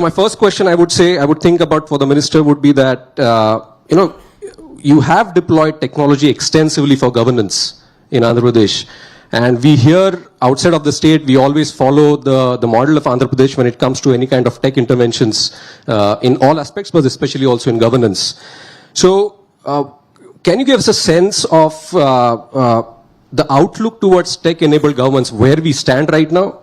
my first question I would think about for the minister would be that, you have deployed technology extensively for governance in Andhra Pradesh. And we here, outside of the state, we always follow the model of Andhra Pradesh when it comes to any kind of tech interventions in all aspects, but especially also in governance. So, can you give us a sense of the outlook towards tech-enabled governments, where we stand right now?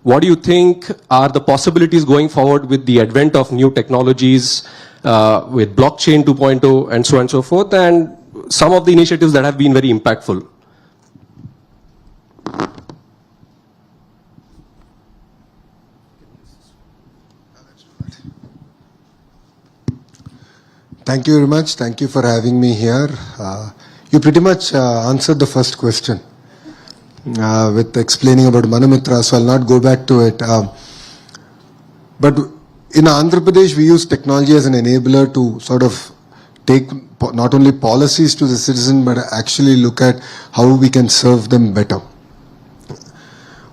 What do you think are the possibilities going forward with the advent of new technologies, with blockchain 2.0 and so on and so forth, and some of the initiatives that have been very impactful? Thank you very much. Thank you for having me here. You pretty much answered the first question with explaining about Manamitra, so I'll not go back to it. But in Andhra Pradesh, we use technology as an enabler to sort of take not only policies to the citizen, but actually look at how we can serve them better.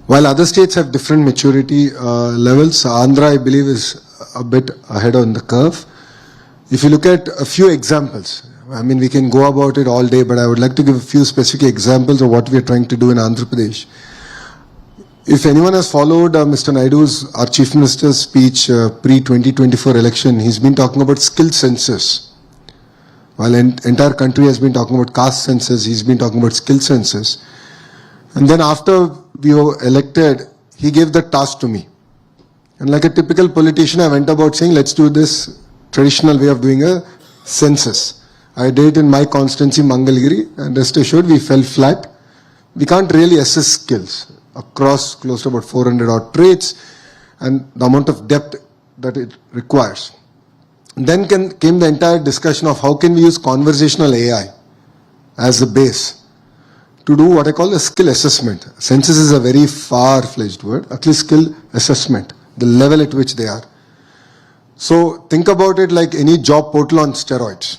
While other states have different maturity levels, Andhra, I believe, is a bit ahead on the curve. If you look at a few examples, I mean, we can go about it all day, but I would like to give a few specific examples of what we are trying to do in Andhra Pradesh. If anyone has followed Mr. Naidu's, our Chief Minister's speech pre-2024 election, he's been talking about skill census. While entire country has been talking about caste census, he's been talking about skill census. And then after we were elected, he gave the task to me. And like a typical politician, I went about saying, let's do this traditional way of doing a census. I did it in my constituency, Mangalgiri, and rest assured we fell flat. We can't really assess skills across close to about 400 odd traits and the amount of depth that it requires. Then came the entire discussion of how can we use conversational AI as the base to do what I call a skill assessment. Census is a very far-fledged word, at least skill assessment, the level at which they are. So think about it like any job portal on steroids,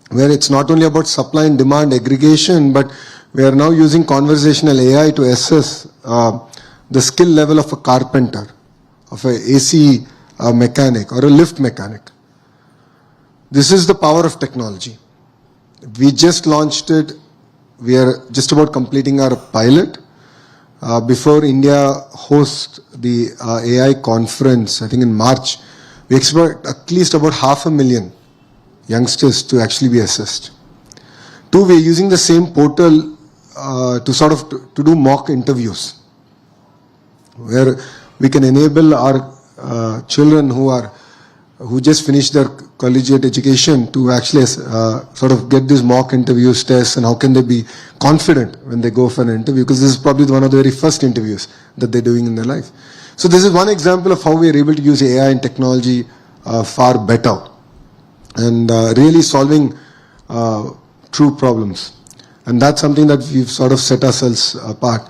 where it's not only about supply and demand aggregation, but we are now using conversational AI to assess the skill level of a carpenter, of an AC mechanic or a lift mechanic. This is the power of technology. We just launched it. We are just about completing our pilot. Before India hosts the AI conference, I think in March, we expect at least about 500,000 youngsters to actually be assessed. Two, we are using the same portal to do mock interviews, where we can enable our children who just finished their collegiate education to actually sort of get these mock interviews, tests, and how can they be confident when they go for an interview, because this is probably one of the very first interviews that they're doing in their life. So this is one example of how we are able to use AI and technology far better and really solving true problems. And that's something that we've sort of set ourselves apart.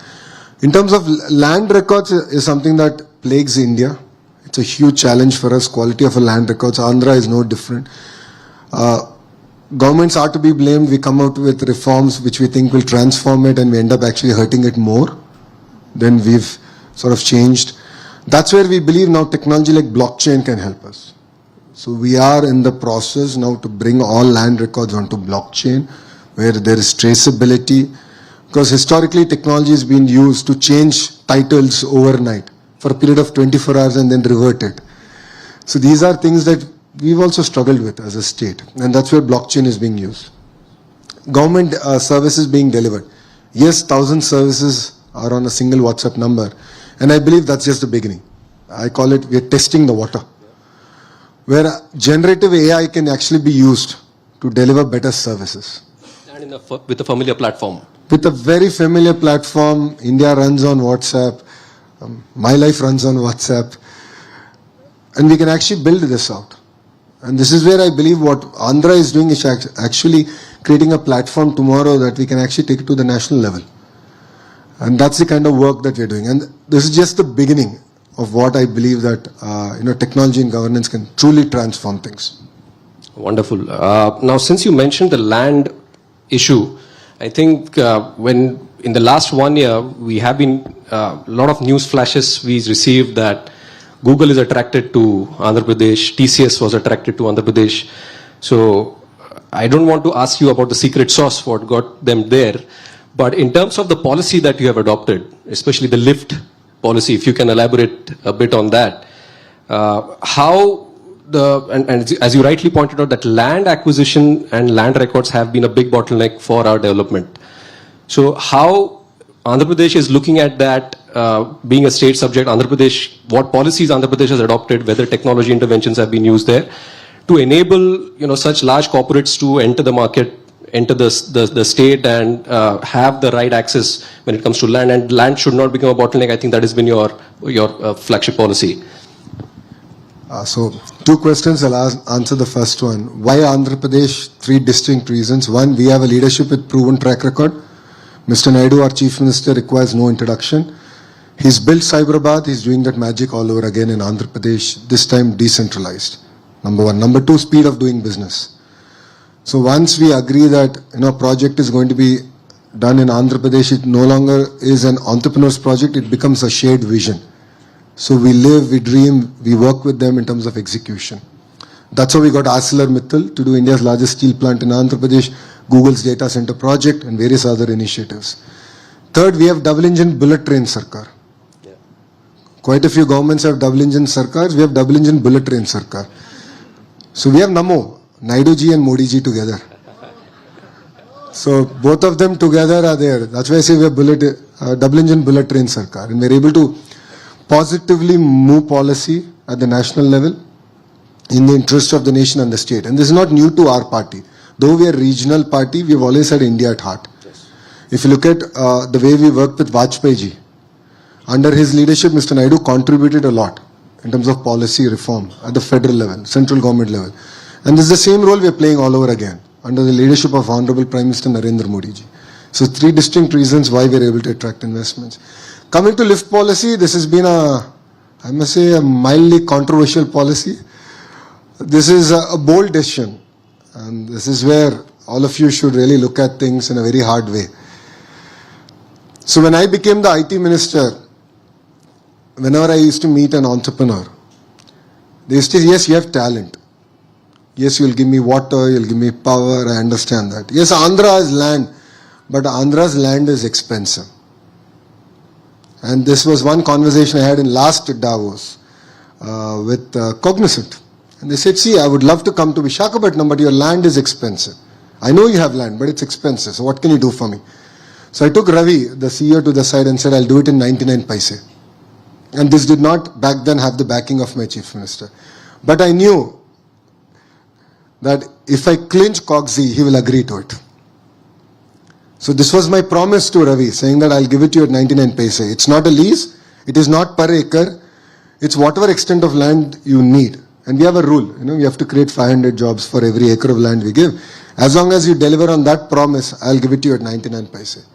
In terms of land records is something that plagues India. It's a huge challenge for us, quality of a land records. Andhra is no different. Governments are to be blamed. We come out with reforms which we think will transform it, and we end up actually hurting it more than we've sort of changed. That's where we believe now technology like blockchain can help us. So we are in the process now to bring all land records onto blockchain, where there is traceability, because historically technology has been used to change titles overnight for a period of 24 hours and then revert it. So these are things that we've also struggled with as a state, and that's where blockchain is being used. Government services being delivered. Yes, 1,000 services are on a single WhatsApp number, and I believe that's just the beginning. I call it, we're testing the water, where generative AI can actually be used to deliver better services. And with a familiar platform. With a very familiar platform. India runs on WhatsApp. My life runs on WhatsApp. And we can actually build this out. And this is where I believe what Andhra is doing is actually creating a platform tomorrow that we can actually take it to the national level. And that's the kind of work that we're doing. And this is just the beginning of what I believe that technology and governance can truly transform things. Wonderful. Now, since you mentioned the land issue, I think when in the last 1 year, we have been, a lot of news flashes we received that Google is attracted to Andhra Pradesh, TCS was attracted to Andhra Pradesh. So I don't want to ask you about the secret sauce, what got them there. But in terms of the policy that you have adopted, especially the lift policy, if you can elaborate a bit on that, how and as you rightly pointed out, that land acquisition and land records have been a big bottleneck for our development. So how Andhra Pradesh is looking at that, being a state subject, Andhra Pradesh, what policies Andhra Pradesh has adopted, whether technology interventions have been used there to enable, such large corporates to enter the market, enter the state and have the right access when it comes to land, and land should not become a bottleneck. I think that has been your flagship policy. So, two questions. I'll answer the first one. Why Andhra Pradesh? Three distinct reasons. One, we have a leadership with proven track record. Mr. Naidu, our Chief Minister, requires no introduction. He's built Cyberabad. He's doing that magic all over again in Andhra Pradesh, this time decentralized. Number one. Number two, speed of doing business. So once we agree that a project is going to be done in Andhra Pradesh, it no longer is an entrepreneur's project, it becomes a shared vision. So we live, we dream, we work with them in terms of execution. That's how we got ArcelorMittal to do India's largest steel plant in Andhra Pradesh, Google's data center project and various other initiatives. Third, we have double engine bullet train Sarkar. Yeah. Quite a few governments have double engine Sarkars, we have double engine bullet train Sarkar. So we have Namo, Naidu ji and Modi ji together. So both of them together are there. That's why I say we have double engine bullet train Sarkar, and we're able to positively move policy at the national level in the interest of the nation and the state. And this is not new to our party. Though we are a regional party, we've always had India at heart. Yes. If you look at the way we worked with Vajpayee ji, under his leadership, Mr. Naidu contributed a lot in terms of policy reform at the federal level, central government level. And this is the same role we are playing all over again under the leadership of Honorable Prime Minister Narendra Modi ji. So three distinct reasons why we are able to attract investments. Coming to lift policy, this has been I must say, a mildly controversial policy. This is a bold decision, and this is where all of you should really look at things in a very hard way. So when I became the IT minister, whenever I used to meet an entrepreneur, they used to say, yes, you have talent. Yes, you'll give me water, you'll give me power, I understand that. Yes, Andhra has land, but Andhra's land is expensive. And this was one conversation I had in last Davos with Cognizant. And they said, see, I would love to come to Visakhapatnam, but your land is expensive. I know you have land, but it's expensive. So what can you do for me? So I took Ravi, the CEO, to the side and said, I'll do it in 99 paise. And this did not back then have the backing of my Chief Minister. But I knew that if I clinch Cogsy, he will agree to it. So this was my promise to Ravi, saying that I'll give it to you at 99 paise. It's not a lease, it is not per acre, it's whatever extent of land you need. And we have a rule, we have to create 500 jobs for every acre of land we give. As long as you deliver on that promise, I'll give it to you at 99 paise.